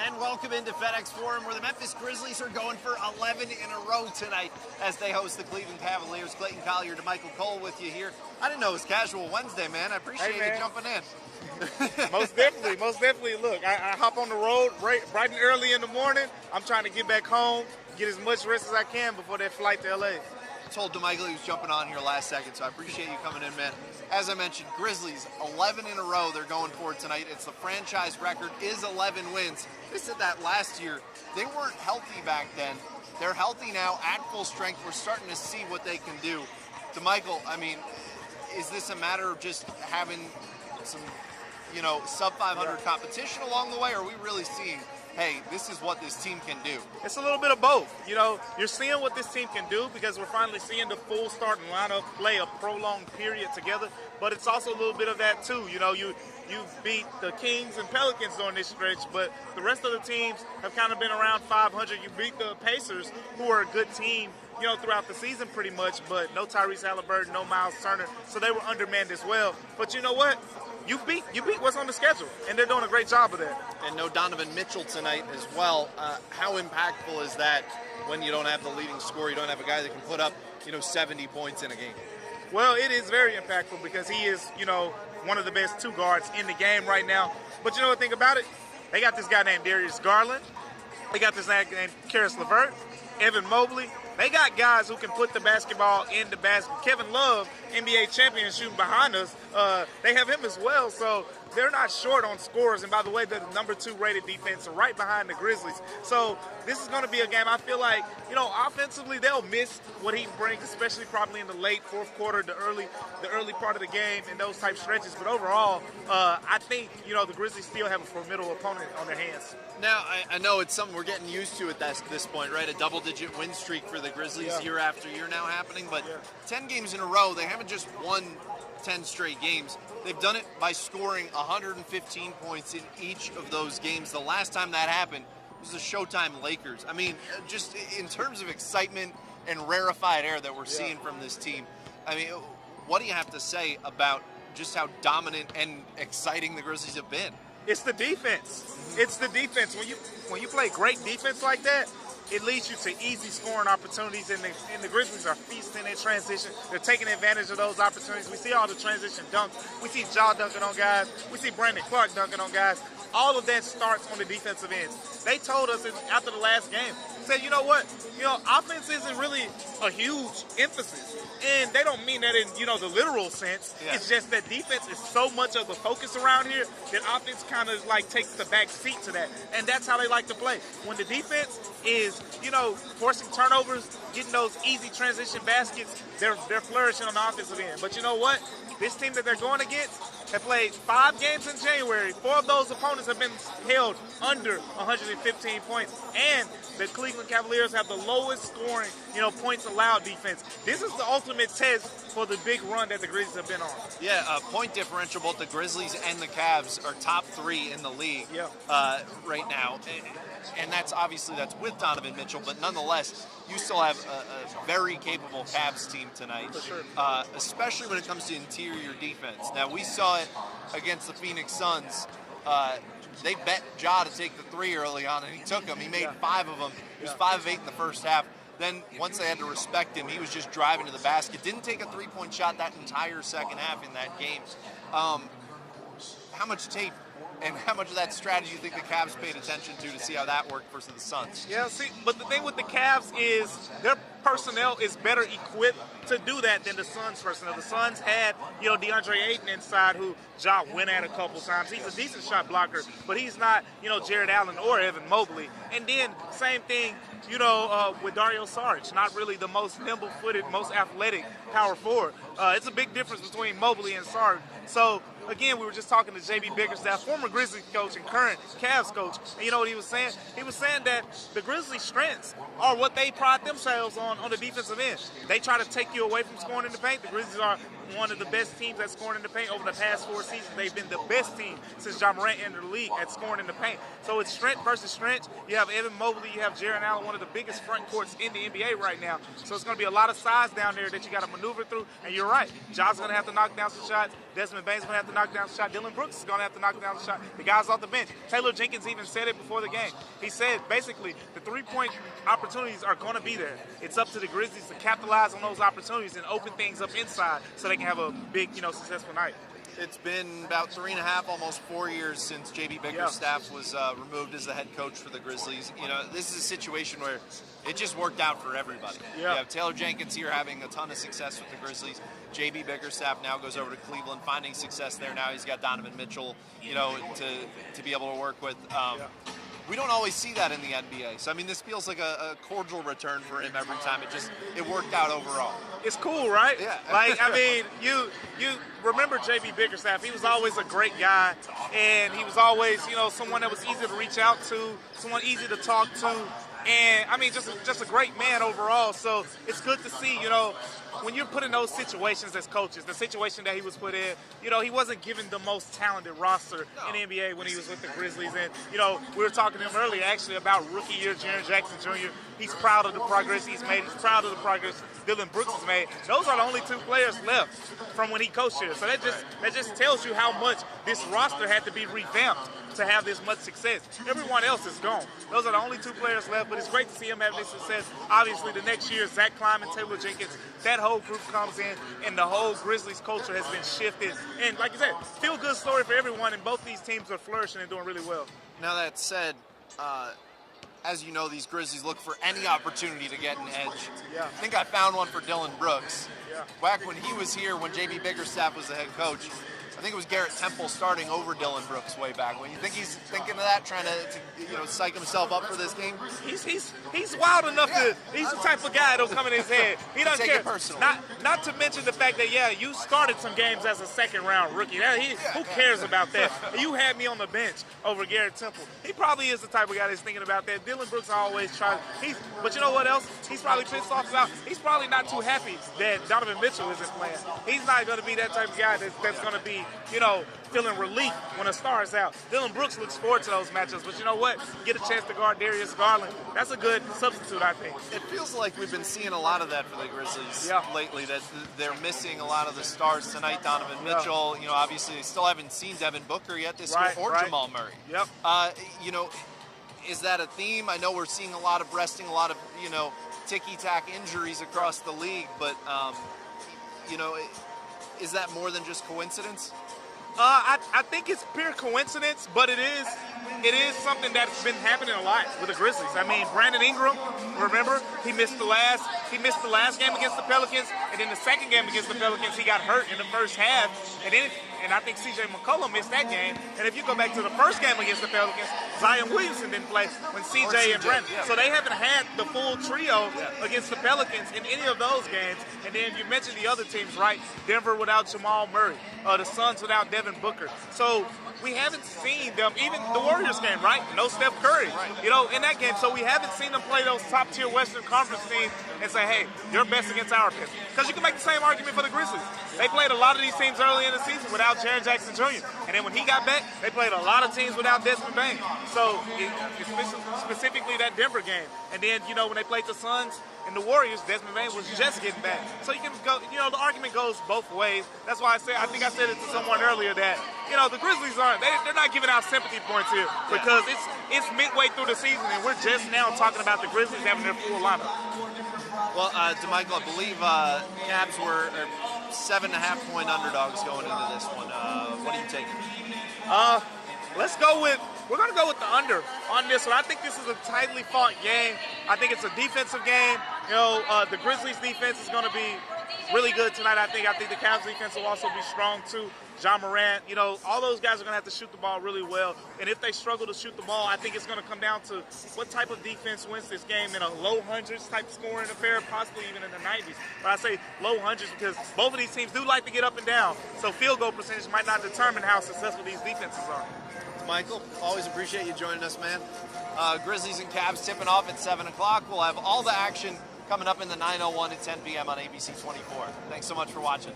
And welcome into FedEx Forum, where the Memphis Grizzlies are going for 11 in a row tonight as they host the Cleveland Cavaliers. Clayton, Collier, DaMichael Cole with you here. I didn't know it was Casual Wednesday, man. I appreciate you jumping in. Most definitely. Look, I hop on the road bright and early in the morning. I'm trying to get back home, get as much rest as I can before that flight to LA. I told DaMichael he was jumping on here last second, so I appreciate you coming in, man. As I mentioned, Grizzlies, 11 in a row they're going for tonight. It's the franchise record is 11 wins. They said that last year. They weren't healthy back then. They're healthy now at full strength. We're starting to see what they can do. DaMichael, I mean, is this a matter of just having some, sub 500 competition along the way, or are we really seeing, hey, this is what this team can do? It's a little bit of both. You're seeing what this team can do because we're finally seeing the full starting lineup play a prolonged period together, but it's also a little bit of that too. You beat the Kings and Pelicans during this stretch, but the rest of the teams have kind of been around 500. You beat the Pacers, who are a good team, throughout the season pretty much, but no Tyrese Halliburton, no Miles Turner, so they were undermanned as well. But you know what? You beat what's on the schedule, and they're doing a great job of that. And no Donovan Mitchell tonight as well. How impactful is that when you don't have the leading scorer, you don't have a guy that can put up, 70 points in a game? Well, it is very impactful because he is, one of the best two guards in the game right now. But you know what, think about it? They got this guy named Darius Garland. They got this guy named Karis LeVert, Evan Mobley. They got guys who can put the basketball in the basket. Kevin Love, NBA champion, shooting behind us. They have him as well, so they're not short on scores. And by the way, they're the number 2 rated defense, right behind the Grizzlies. So this is going to be a game. I feel like, offensively they'll miss what he brings, especially probably in the late fourth quarter, the early part of the game, and those type stretches. But overall, I think the Grizzlies still have a formidable opponent on their hands. Now, I know it's something we're getting used to at this point, right? A double-digit win streak for the Grizzlies year after year now happening, but 10 games in a row, they haven't just won 10 straight games. They've done it by scoring 115 points in each of those games. The last time that happened was the Showtime Lakers. I mean, just in terms of excitement and rarefied air that we're seeing from this team, I mean, what do you have to say about just how dominant and exciting the Grizzlies have been? It's the defense. It's the defense. When you play great defense like that, it leads you to easy scoring opportunities, and the Grizzlies are feasting in transition. They're taking advantage of those opportunities. We see all the transition dunks. We see Ja dunking on guys. We see Brandon Clark dunking on guys. All of that starts on the defensive end. They told us after the last game, said, you know what? Offense isn't really a huge emphasis. And they don't mean that in, the literal sense. Yeah. It's just that defense is so much of the focus around here that offense kind of takes the back seat to that. And that's how they like to play. When the defense is, forcing turnovers, getting those easy transition baskets, they're flourishing on the offensive end. But you know what? This team that they're going against have played 5 games in January. 4 of those opponents have been held under 115 points. And the Cleveland Cavaliers have the lowest scoring, points allowed defense. This is the ultimate test for the big run that the Grizzlies have been on. Yeah, point differential, both the Grizzlies and the Cavs are top 3 in the league right now. And that's with Donovan Mitchell, but nonetheless, you still have a very capable Cavs team tonight, for sure. Especially when it comes to interior defense. Now, we saw it against the Phoenix Suns. They bet Ja to take the 3 early on, and he took them. He made 5 of them. He was 5 of 8 in the first half. Then once they had to respect him, he was just driving to the basket. Didn't take a 3-point shot that entire second half in that game. How much tape and how much of that strategy do you think the Cavs paid attention to see how that worked versus the Suns? Yeah, see, but the thing with the Cavs is their personnel is better equipped to do that than the Suns personnel. The Suns had, DeAndre Ayton inside, who Ja went at a couple times. He's a decent shot blocker, but he's not, Jared Allen or Evan Mobley. And then same thing, with Dario Saric, not really the most nimble-footed, most athletic power forward. It's a big difference between Mobley and Saric. So, again, we were just talking to J.B. Bickerstaff, former Grizzlies coach and current Cavs coach. And you know what he was saying? He was saying that the Grizzlies' strengths are what they pride themselves on the defensive end. They try to take you away from scoring in the paint. The Grizzlies are one of the best teams at scoring in the paint over the past 4 seasons. They've been the best team since Ja Morant entered the league at scoring in the paint. So it's strength versus strength. You have Evan Mobley, you have Jaren Allen, one of the biggest front courts in the NBA right now. So it's going to be a lot of size down there that you got to maneuver through. And you're right, Ja's going to have to knock down some shots. Desmond Bane's going to have to knock down some shots. Dillon Brooks is going to have to knock down some shots. The guys off the bench. Taylor Jenkins even said it before the game. He said basically the three-point opportunities are going to be there. It's up to the Grizzlies to capitalize on those opportunities and open things up inside so they can have a big, successful night. It's been about 3.5, almost 4 years since JB Bickerstaff was removed as the head coach for the Grizzlies. This is a situation where it just worked out for everybody. You have Taylor Jenkins here having a ton of success with the Grizzlies. JB Bickerstaff now goes over to Cleveland, finding success there. Now he's got Donovan Mitchell, to be able to work with. We don't always see that in the NBA. So, this feels like a cordial return for him every time. It worked out overall. It's cool, right? Yeah. You remember J.B. Bickerstaff. He was always a great guy, and he was always, someone that was easy to reach out to, someone easy to talk to, and, just a great man overall. So it's good to see, when you're put in those situations as coaches, the situation that he was put in, he wasn't given the most talented roster in the NBA when he was with the Grizzlies. And, we were talking to him earlier, actually, about rookie year Jaren Jackson Jr. He's proud of the progress he's made. He's proud of the progress Dillon Brooks has made. Those are the only 2 players left from when he coached here. So that just tells you how much this roster had to be revamped to have this much success. Everyone else is gone. Those are the only 2 players left, but it's great to see him having this success. Obviously, the next year, Zach Kleiman, Taylor Jenkins, that whole group comes in, and the whole Grizzlies culture has been shifted. And like you said, feel-good story for everyone, and both these teams are flourishing and doing really well. Now that said, as you know, these Grizzlies look for any opportunity to get an edge. Yeah. I think I found one for Dillon Brooks. Yeah. Back when he was here, when JB Bickerstaff was the head coach, I think it was Garrett Temple starting over Dillon Brooks way back. When you think he's thinking of that, trying to psych himself up for this game? He's wild enough to. He's the type of guy that'll come in his head. He doesn't take care. It personally. Not to mention the fact that you started some games as a second-round rookie. Who cares about that? You had me on the bench over Garrett Temple. He probably is the type of guy that's thinking about that. Dillon Brooks always tries. But you know what else? He's probably pissed off about. He's probably not too happy that Donovan Mitchell isn't playing. He's not going to be that type of guy that's going to be, feeling relief when a star is out. Dillon Brooks looks forward to those matchups, but you know what? Get a chance to guard Darius Garland. That's a good substitute, I think. It feels like we've been seeing a lot of that for the Grizzlies lately, that they're missing a lot of the stars tonight. Donovan Mitchell, obviously they still haven't seen Devin Booker yet this year, or Jamal Murray. Yep. Is that a theme? I know we're seeing a lot of resting, a lot of, ticky-tack injuries across the league, but, is that more than just coincidence? I think it's pure coincidence, but it is something that's been happening a lot with the Grizzlies. Brandon Ingram, remember, he missed the last game against the Pelicans, and then the second game against the Pelicans, he got hurt in the first half, and I think C.J. McCollum missed that game. And if you go back to the first game against the Pelicans, Zion Williamson didn't play when C.J. and Brandon. Yeah. So they haven't had the full trio against the Pelicans in any of those games. And then you mentioned the other teams, right? Denver without Jamal Murray, the Suns without Devin Booker. So we haven't seen them, even the Warriors game, right? No Steph Curry, in that game. So we haven't seen them play those top-tier Western Conference teams and say, hey, you're best against our best. Because you can make the same argument for the Grizzlies. They played a lot of these teams early in the season without Jaren Jackson Jr. And then when he got back, they played a lot of teams without Desmond Bain. So specifically that Denver game. And then, when they played the Suns and the Warriors, Desmond Bain was just getting back. So you can go, the argument goes both ways. That's why I think I said it to someone earlier that, the Grizzlies they're not giving out sympathy points here because it's midway through the season and we're just now talking about the Grizzlies having their full lineup. Well, DaMichael, I believe Cavs were 7.5-point underdogs going into this one. What are you taking? We're going to go with the under on this one. I think this is a tightly fought game. I think it's a defensive game. The Grizzlies defense is going to be really good tonight. I think the Cavs defense will also be strong too. Ja Morant, all those guys are going to have to shoot the ball really well. And if they struggle to shoot the ball, I think it's going to come down to what type of defense wins this game in a low hundreds type scoring affair, possibly even in the 90s. But I say low hundreds because both of these teams do like to get up and down. So field goal percentage might not determine how successful these defenses are. Michael, always appreciate you joining us, man. Grizzlies and Cavs tipping off at 7 o'clock. We'll have all the action coming up in the 9:01 at 10 p.m. on ABC 24. Thanks so much for watching.